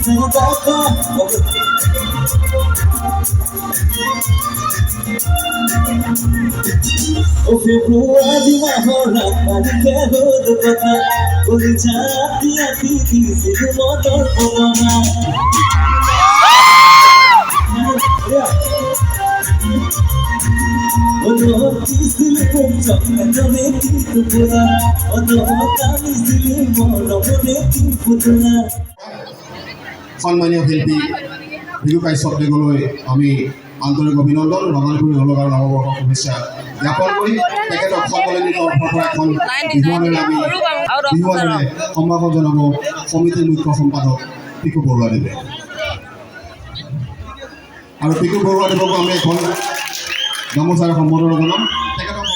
O Februari mahora ke hod kotha uri jati ati silu motor polona Ono tisile pomcha kame tipura ono kami sile moro mone tipura সম্মানীয় শিল্পী বিহু কাশ্যপ দেগলৈ আমি আন্তৰিক অভিনন্দন ৰঙালপুৰ নলগাঁৱৰ নৱবৰ্ষৰ শুভেচ্ছা জ্ঞাপন কৰি তেখেতক সন্মানিত তৰফৰ পৰা এখন বিহুৱানেৰে আমি বিহুৱানেৰে সম্ভাষণ জনাব সমিতিৰ মুখ্য সম্পাদক পিকু বৰুৱাদেৱে আৰু পিকু বৰুৱাদেৱকো আমি এখন গামোচাৰে সম্বোধন জনাম তেখেতক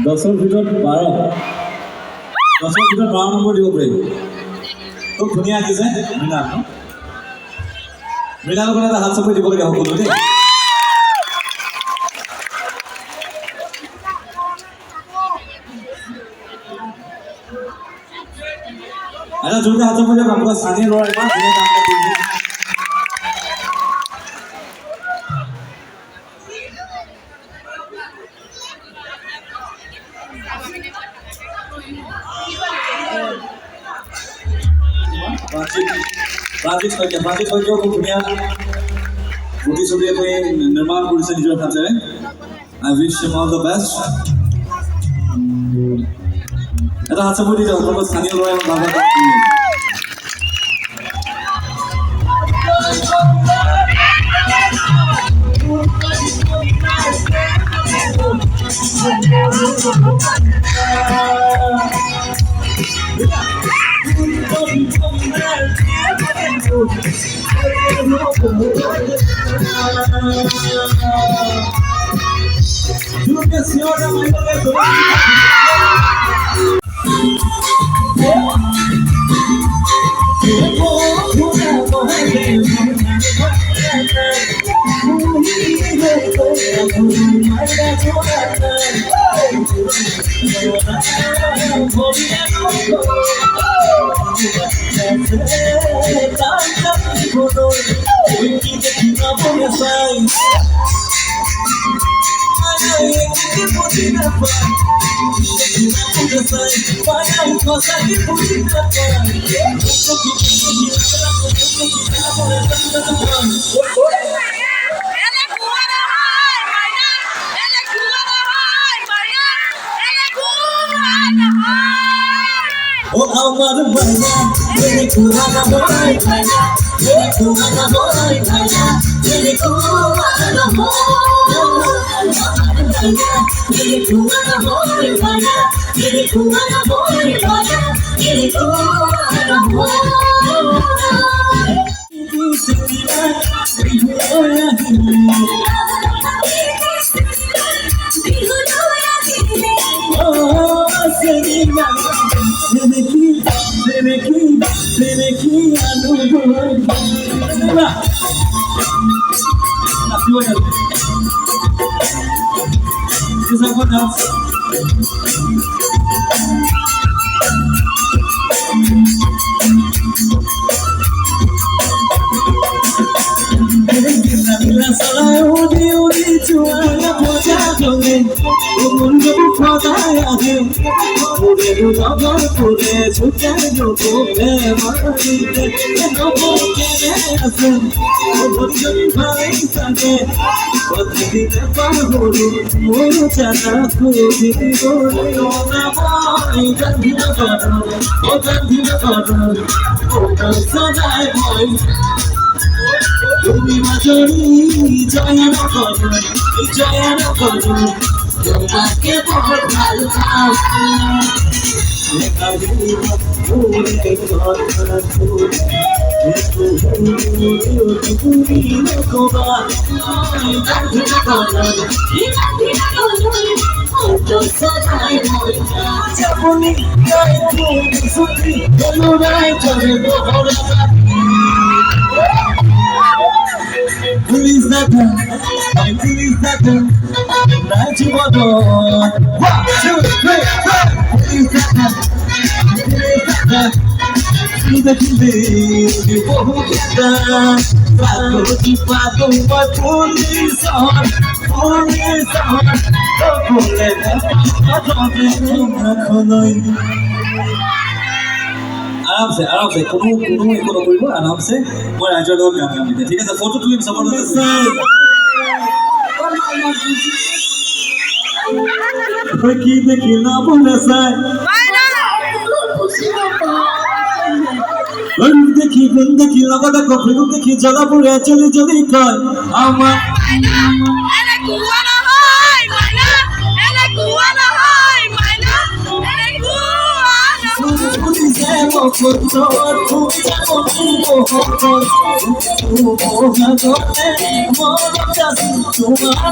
10ৰ ভিতৰত 12 10ৰ ভিতৰত 12 নম্বৰ দিব পাৰি খুব ধুনীয়া আঁকিছে মৃণাল লগত এটা হাত চাপৰি দিব লাগে সকলো দেই এটা জোৰকে হাত চাপৰি দিয়ক আপোনাৰ স্থানীয় ল'ৰা ইমান ধুনীয়া কাম কৰিছে Project খুব ধুনীয়া প্ৰতিছবি আপুনি নিৰ্মাণ কৰিছে নিজৰ হাতেৰে I wish him all the best এটা হাত চাপৰি দিয়ক আপোনাৰ স্থানীয় ল'ৰাই বাবা Oh, our Baya, very cool, Baya, very cool, Baya, very cool, very cool, দেখা ভাই পুলিশ দেখা নাই জীবন পুলিশ দেখা দেখিলে বহু কেতা পাগল পাগল পুলিশ বলে আরামছে কোনো কৰিব আৰামছে মই ৰাইজৰ লগত গান গাম ঠিক আছে ফটো তুলিম চবৰ কি দেখি না বলে চাই গুণ দেখি লগতে কফি দেখি জ্বলা পুৰে চলি চলি কয় আমাৰ তোমার